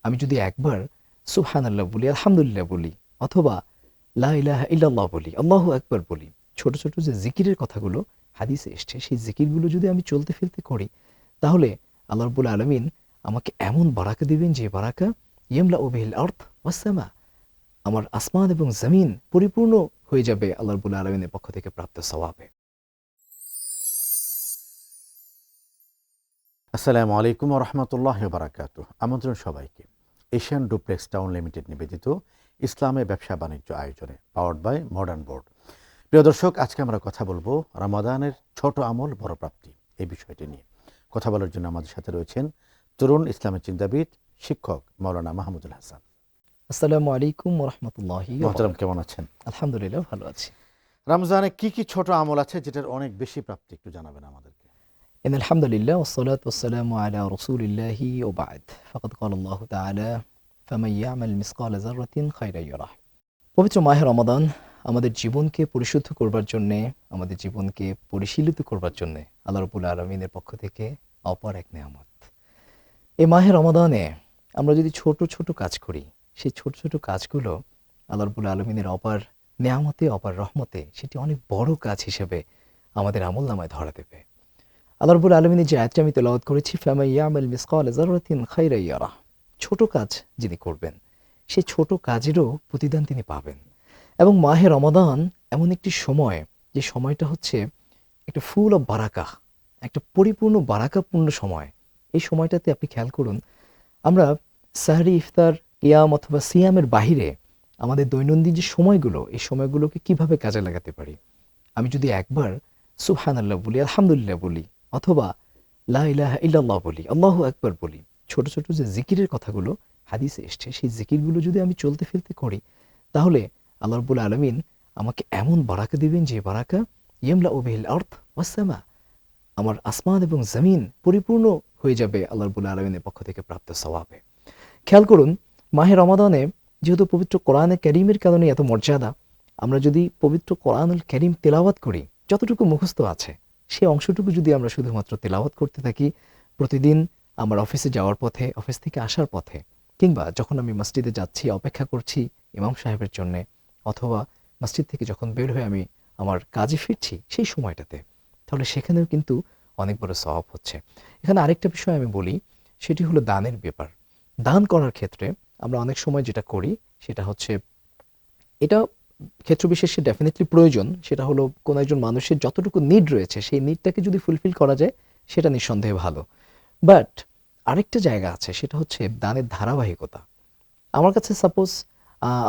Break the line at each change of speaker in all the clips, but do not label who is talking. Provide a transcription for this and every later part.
আমি যদি একবার সুবহানাল্লাহ বলি, আলহামদুলিল্লাহ বলি, অথবা লা ইলাহা ইল্লাল্লাহ বলি, আল্লাহু আকবার বলি, ছোট ছোট যে জিকিরের কথাগুলো হাদিসে এসছে, সেই জিকিরগুলো যদি আমি চলতে ফিরতে করি, তাহলে আল্লাহ রাব্বুল আলামিন আমাকে এমন বারাকা দিবেন, যে বারাকা ইয়ামলাউ বিহিল আরদ ওয়াস সামা, আমার আসমান এবং জমিন পরিপূর্ণ হয়ে যাবে আল্লাহ রাব্বুল আলামিনের পক্ষ থেকে প্রাপ্ত সওয়াবে।
আসসালামু আলাইকুম ওয়া রাহমাতুল্লাহি ওয়া বারাকাতুহু। আমন্ত্রণ সবাইকে এশিয়ান ডুপ্লেক্স টাউন লিমিটেড নিবেদিত ইসলামে ব্যবসা বাণিজ্য আয়োজনে, পাওয়ার্ড বাই মডার্ন বোর্ড। প্রিয় দর্শক, আজকে আমরা কথা বলবো রমাদানের ছোট আমল বড় প্রাপ্তি এই বিষয়টি নিয়ে। কথা বলার জন্য আমাদের সাথে রয়েছেন তরুণ ইসলামের চিন্তাবিদ, শিক্ষক মাওলানা মাহমুদুল হাসান।
আসসালামু আলাইকুম ওয়া রাহমাতুল্লাহি ওয়া
মোহতারাম,
বারাকাতুহু।
কেমন আছেন?
আলহামদুলিল্লাহ, ভালো আছি।
রমজানে কি কি ছোট আমল আছে যেটার অনেক বেশি প্রাপ্তি, একটু জানাবেন আমাদেরকে।
إن الحمد لله والصلاة والسلام على رسول الله وبعد فقد قال الله تعالى فمن يعمل مثقال ذرة خيرا يره। পবিত্র মাহে রমাদান আমাদের জীবনকে পরিশুদ্ধ করবার জন্যে, আমাদের জীবনকে পরিশীলিত করবার জন্যে আল্লাহ রাব্বুল আলামিনের পক্ষ থেকে অপার এক নেয়ামত। এই মাহে রমাদানে আমরা যদি ছোট ছোট কাজ করি, সেই ছোট ছোট কাজগুলো আল্লাহ রাব্বুল আলামিনের অপার নেয়ামতে, অপার রহমতে সেটি অনেক বড় কাজ হিসেবে আমাদের আমলনামায় ধরা দেবে। আল্লাহ রাব্বুল আলামিনের যে আয়াতটি আমি তেলাওয়াত করেছি, ফামান ইয়ামাল মিসকালা যাররাতিন খায়রা ইয়ারাহ, ছোট কাজ যিনি করবেন, সেই ছোট কাজেরও প্রতিদান তিনি পাবেন। এবং মাহে রমাদান এমন একটি সময়, যে সময়টা হচ্ছে একটা ফুল অফ বারাকা, একটা পরিপূর্ণ বারাকাপূর্ণ সময়। এই সময়টাতে আপনি খেয়াল করুন, আমরা সাহরি, ইফতার, কিয়াম অথবা সিয়ামের বাহিরে আমাদের দৈনন্দিন যে সময়গুলো, এই সময়গুলোকে কিভাবে কাজে লাগাতে পারি। আমি যদি একবার সুবহানাল্লাহ বলি, আলহামদুলিল্লাহ বলি, অথবা লা ইলাহা ইল্লাল্লাহ বলি, আল্লাহু আকবার বলি, ছোট ছোট যে জিকিরের কথাগুলো হাদিসে এসছে, সেই জিকিরগুলো যদি আমি চলতে ফিরতে করি, তাহলে আল্লাহ রাব্বুল আলামিন আমাকে এমন বারাকা দিবেন, যে বারাকা ইয়ামলাউ বিহিল আরদ ওয়াস সামা, আমার আসমান এবং জমিন পরিপূর্ণ হয়ে যাবে আল্লাহ রাব্বুল আলামিনের পক্ষ থেকে প্রাপ্ত সওয়াবে। খেয়াল করুন, মাহে রমাদানে যেহেতু পবিত্র কোরআনে কারীমের কারণে এত মর্যাদা, আমরা যদি পবিত্র কোরআনুল কারীম তেলাওয়াত করি, যতটুকু মুখস্থ আছে সেই অংশটুকু যদি আমরা শুধুমাত্র তেলাওয়াত করতে থাকি, প্রতিদিন আমার অফিসে যাওয়ার পথে, অফিস থেকে আসার পথে, কিংবা যখন আমি মসজিদে যাচ্ছি, অপেক্ষা করছি ইমাম সাহেবের জন্যে, অথবা মসজিদ থেকে যখন বের হয়ে আমি আমার কাজে ফিরছি সেই সময়টাতে, তাহলে সেখানেও কিন্তু অনেক বড় সওয়াব হচ্ছে। এখানে আরেকটা বিষয় আমি বলি, সেটি হলো দানের ব্যাপার। দান করার ক্ষেত্রে আমরা অনেক সময় যেটা করি, সেটা হচ্ছে, এটা ক্ষেত্র বিশেষে ডেফিনেটলি প্রয়োজন, সেটা হলো কোনো একজন মানুষের যতটুকু নিড রয়েছে, সেই নিডটাকে যদি ফুলফিল করা যায়, সেটা নিঃসন্দেহে ভালো। বাট আরেকটা জায়গা আছে, সেটা হচ্ছে দানের ধারাবাহিকতা। আমার কাছে সাপোজ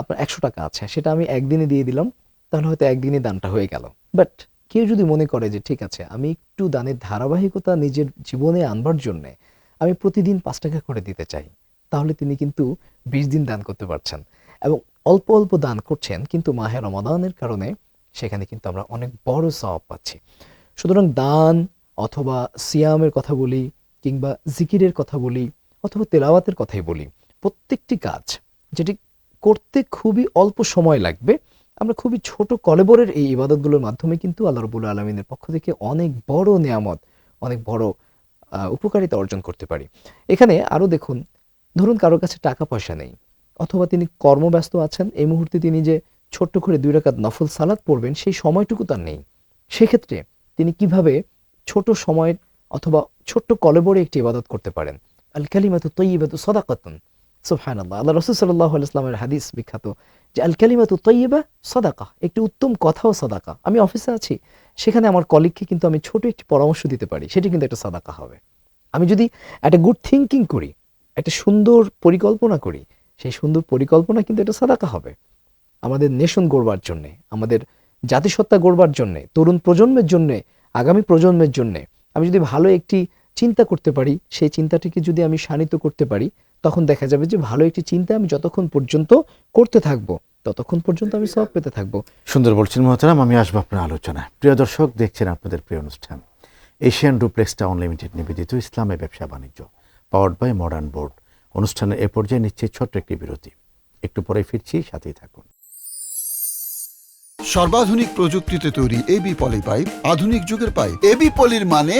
আপনার ১০০ টাকা আছে, সেটা আমি একদিনে দিয়ে দিলাম, তাহলে হয়তো একদিনে দানটা হয়ে গেল। বাট কেউ যদি মনে করে যে ঠিক আছে, আমি একটু দানের ধারাবাহিকতা নিজের জীবনে আনবার জন্যে আমি প্রতিদিন ৫ টাকা করে দিতে চাই, তাহলে তিনি কিন্তু ২০ দিন দান করতে পারছেন, এবং অল্প অল্প দান করছেন, কিন্তু মাহে রমাদানের কারণে সেখানে কিন্তু আমরা অনেক বড় সওয়াব পাচ্ছি। সুতরাং দান অথবা সিয়ামের কথা বলি, কিংবা জিকিরের কথা বলি, অথবা তেলাওয়াতের কথাই বলি, প্রত্যেকটি কাজ যেটি করতে খুবই অল্প সময় লাগবে, আমরা খুবই ছোট কলেবরের এই ইবাদতগুলোর মাধ্যমে কিন্তু আল্লাহ রাব্বুল আলামিনের পক্ষ থেকে অনেক বড় নেয়ামত, অনেক বড় উপকারিতা অর্জন করতে পারি। এখানে আরও দেখুন, ধরুন কারোর কাছে টাকা পয়সা নেই, অথবা তিনি কর্মব্যস্ত আছেন, এই মুহূর্তে তিনি যে ছোট্ট করে ২ রাকাত নফল সালাত পড়বেন, সেই সময়টুকু তার নেই। সেক্ষেত্রে তিনি কিভাবে ছোট সময়ের অথবা ছোট্ট কলেবরে একটি ইবাদত করতে পারেন। আল কালিমাতু তাইয়্যিবাতু সাদাকাতুন, সুবহানাল্লাহ। আল্লাহ রাসূল সাল্লাল্লাহু আলাইহি ওয়াসাল্লামের হাদিস বিখ্যাত, যে আল কালিমাতু তাইয়্যিবা সাদাকা, একটি উত্তম কথাও সাদাকা। আমি অফিসে আছি, সেখানে আমার কলিগকে কিন্তু আমি ছোট একটি পরামর্শ দিতে পারি, সেটি কিন্তু একটা সাদাকা হবে। আমি যদি একটা গুড থিংকিং করি, একটা সুন্দর পরিকল্পনা করি, সেই সুন্দর পরিকল্পনা কিন্তু একটা সাদাকা হবে। আমাদের নেশন গড়বার জন্যে, আমাদের জাতিসত্তা গড়বার জন্যে, তরুণ প্রজন্মের জন্যে, আগামী প্রজন্মের জন্যে আমি যদি ভালো একটি চিন্তা করতে পারি, সেই চিন্তাটিকে যদি আমি শানিত করতে পারি, তখন দেখা যাবে যে ভালো একটি চিন্তা আমি যতক্ষণ পর্যন্ত করতে থাকবো, ততক্ষণ পর্যন্ত আমি সওয়াব পেতে থাকবো।
সুন্দর বলছেন মোহতারাম, আমি আসবো আপনার আলোচনায়। প্রিয় দর্শক, দেখছেন আপনাদের প্রিয় অনুষ্ঠান এশিয়ান ডুপ্লেক্স টাউন লিমিটেড নিবেদিত ইসলামে ব্যবসা বাণিজ্য, পাওয়ার্ড বাই মডার্ন বোর্ড। অনুষ্ঠানের এ পর্যায়ে নিচ্ছে ছোট্ট একটি বিরতি, একটু পরে ফিরছি, সাথেই থাকুন।
সর্বাধুনিক প্রযুক্তিতে তৈরি এবি পলি পাইপ, আধুনিক যুগের পাইপ। এবি পলির মানে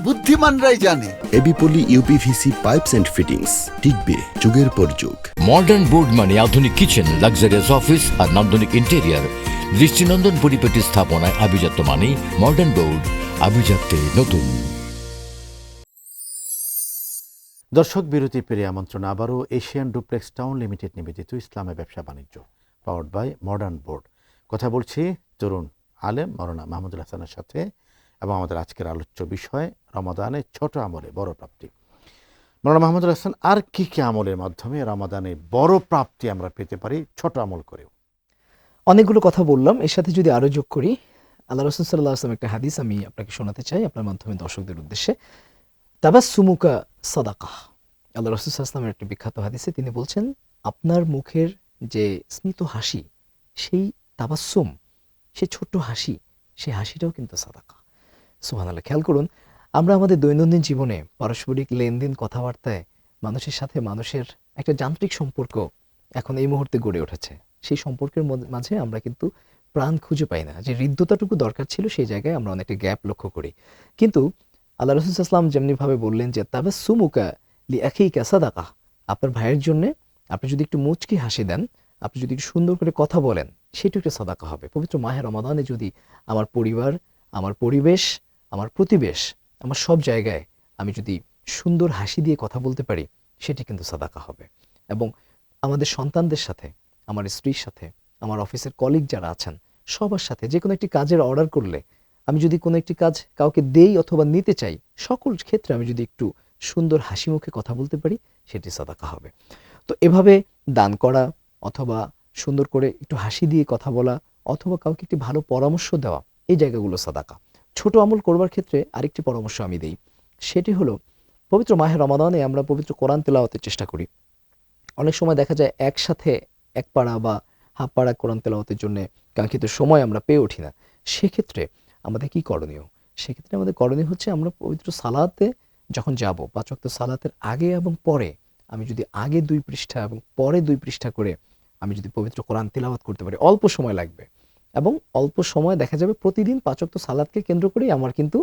বুদ্ধিমানরাই জানে।
AB Poly UPVC pipes and fittings, টিকবে যুগের পর যুগ।
মডার্ন বোর্ড মানে আধুনিক কিচেন, লাক্সারিয়াস অফিস আর নান্দনিক ইন্টেরিয়ার। দৃষ্টিনন্দন পরিপাটি স্থাপনায় আভিজাত্য মানে মডার্ন বোর্ড, আভিজাত্যে নতুন।
দর্শক বিরতি পেরে আমন্ত্রণ আবারও এশিয়ান ডুপ্লেক্স টাউন লিমিটেড নিবেদিত ইসলামে ব্যবসা বাণিজ্য, পাওয়ার্ড বাই মডার্ন বোর্ড। কথা বলছি তরুণ আলেম মাওলানা মাহমুদুল হাসানের সাথে, এবং আমাদের আজকের আলোচ্য বিষয় রমাদানে ছোট আমলে বড় প্রাপ্তি। মাওলানা মাহমুদুল হাসান, আর কি কি আমলের মাধ্যমে রমাদানে বড় প্রাপ্তি আমরা পেতে পারি ছোট আমল করেও?
অনেকগুলো কথা বললাম, এর সাথে যদি আরো যোগ করি, আল্লাহ রাসূল সাল্লাল্লাহু আলাইহি ওয়াসাল্লাম একটা হাদিস আমি আপনাকে শোনাতে চাই আপনার মাধ্যমে দর্শকদের উদ্দেশ্যে। তাবাসসুমুকা সাদাকাহ। আল্লাহ রাসূল সাল্লাল্লাহু আলাইহি ওয়াসাল্লামের একটা বিখ্যাত হাদিসে তিনি বলছেন, আপনার মুখের যে স্মিত হাসি, সেই তাবাসসুম, সেই ছোট্ট হাসি, সেই হাসিটাও কিন্তু সাদাকা। সুবহানাল্লাহ। খেয়াল করুন, আমরা আমাদের দৈনন্দিন জীবনে পারস্পরিক লেনদেন, কথাবার্তায় মানুষের সাথে মানুষের একটা যান্ত্রিক সম্পর্ক এখন এই মুহূর্তে গড়ে উঠেছে। সেই সম্পর্কের মাঝে আমরা কিন্তু প্রাণ খুঁজে পাই না। যে হৃদ্যতাটুকু দরকার ছিল সেই জায়গায় আমরা অনেকটা গ্যাপ লক্ষ্য করি। কিন্তু আল্লাহ রাসূল সাল্লাল্লাহু আলাইহি ওয়াসাল্লাম যেমনিভাবে বললেন যে তাবাসসুমুকা লিআখিকা সাদাকাহ, আপনার ভাইয়ের জন্য আপনি যদি একটু মুচকি হাসি দেন, আপনি যদি একটু সুন্দর করে কথা বলেন, সেটা একটা সাদাকা হবে। পবিত্র মাহে রমাদানে যদি আমার পরিবার, আমার পরিবেশ, আমার প্রতিবেশ, আমার সব জায়গায় আমি যদি সুন্দর হাসি দিয়ে কথা বলতে পারি, সেটি কিন্তু সাদাকা হবে। এবং আমাদের সন্তানদের সাথে, আমার স্ত্রীর সাথে, আমার অফিসের কলিগ যারা আছেন, সবার সাথে যে কোনো একটি কাজের অর্ডার করলে, আমি যদি কোনো একটি কাজ কাউকে দেই অথবা নিতে চাই, সকল ক্ষেত্রে আমি যদি একটু সুন্দর হাসি মুখে কথা বলতে পারি, সেটি সাদাকা হবে। তো এভাবে দান করা, অথবা সুন্দর করে একটু হাসি দিয়ে কথা বলা, অথবা কাউকে একটি ভালো পরামর্শ দেওয়া, এই জায়গাগুলো সাদাকা। ছোট আমল করবার ক্ষেত্রে আরেকটি পরামর্শ আমি দেই, সেটি হলো পবিত্র মাহে রমাদানে আমরা পবিত্র কোরআন তেলাওয়াতের চেষ্টা করি। অনেক সময় দেখা যায় একসাথে এক পাড়া বা হাফ পাড়া কোরআন তেলাওয়াতের জন্য কাঙ্ক্ষিত সময় আমরা পেয়ে উঠি না। সেক্ষেত্রে আমাদের কি করণীয়? সেক্ষেত্রে আমাদের করণীয় হচ্ছে, আমরা পবিত্র সালাতে যখন যাব, ৫ ওয়াক্ত সালাতের আগে এবং পরে আমি যদি আগে ২ পৃষ্ঠা এবং পরে ২ পৃষ্ঠা করে আমি যদি পবিত্র কোরআন তিলাওয়াত করতে পারি, অল্প সময় লাগবে এবং অল্প সময় দেখা যাবে প্রতিদিন ৫ ওয়াক্ত সালাতকে কেন্দ্র করেই আমার কিন্তু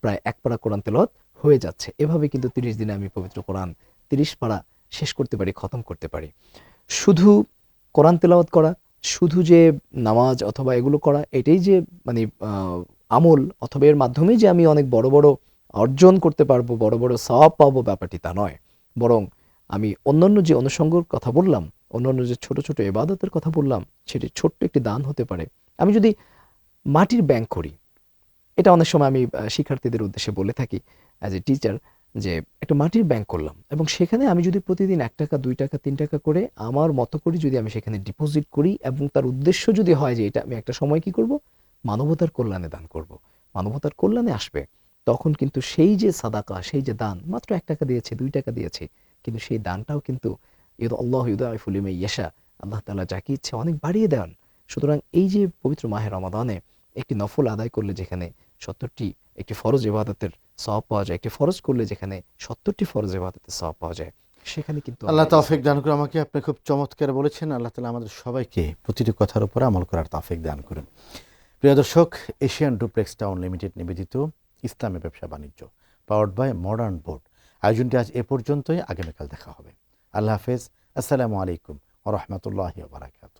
প্রায় এক পারা কোরআন তেলাওয়াত হয়ে যাচ্ছে। এভাবে কিন্তু ৩০ দিনে আমি পবিত্র কোরআন ৩০ পারা শেষ করতে পারি, খতম করতে পারি। শুধু কোরআন তেলাওয়াত করা, শুধু যে নামাজ অথবা এগুলো করা, এটাই যে মানে আমল, অথবা এর মাধ্যমেই যে আমি অনেক বড় বড় অর্জন করতে পারবো, বড় বড় সওয়াব পাবো, ব্যাপারটি তা নয়। বরং আমি অন্যান্য যে অনুষঙ্গর কথা বললাম, অন্যান্য যে ছোট ছোট ইবাদতের কথা বললাম, সেটি ছোট্ট একটি দান হতে পারে। আমি যদি মাটির ব্যাংক করি, এটা অনেক সময় আমি শিক্ষার্থীদের উদ্দেশ্যে বলে থাকি অ্যাজ এ টিচার, যে একটা মাটির ব্যাংক করলাম এবং সেখানে আমি যদি প্রতিদিন ১ টাকা, ২ টাকা, ৩ টাকা করে আমার মতো করে যদি আমি সেখানে ডিপোজিট করি, এবং তার উদ্দেশ্য যদি হয় যে এটা আমি একটা সময় কি করব, মানবতার কল্যাণে দান করব, মানবতার কল্যাণে আসবে, তখন কিন্তু সেই যে সাদাকা, সেই যে দান, মাত্র ১ টাকা দিয়েছে, ২ টাকা দিয়েছে, কিন্তু সেই দানটাও কিন্তু আল্লাহু ইউদাইফু লিমান ইয়াশা, আল্লাহ তাআলা যাকে ইচ্ছে অনেক বাড়িয়ে দেন। সুতরাং এই যে পবিত্র মাহে রমাদানে একটি নফল আদায় করলে যেখানে ৭০টি একটি ফরজ ইবাদতের সওয়াব পাওয়া যায়, একটি ফরজ করলে যেখানে ৭০টি ফরজ ইবাদতের সওয়াব পাওয়া যায়, সেখানে কিন্তু
আল্লাহ তৌফিক দান করুন আমাকে। আপনি খুব চমৎকার বলেছেন। আল্লাহ তাআলা আমাদের সবাইকে প্রতিটি কথার উপর আমল করার তৌফিক দান করুন। প্রিয় দর্শক, এশিয়ান ডুপ্লেক্স টাউন লিমিটেড নিবেদিত ইসলামী ব্যবসা বাণিজ্য, পাওয়ার্ড বাই মডার্ন বোর্ড, আয়োজনটি আজ এ পর্যন্তই। আগামীকাল দেখা হবে। আল্লাহ হাফেজ। আসসালামু আলাইকুম ওয়া রাহমাতুল্লাহি ওয়া বারাকাতুহু।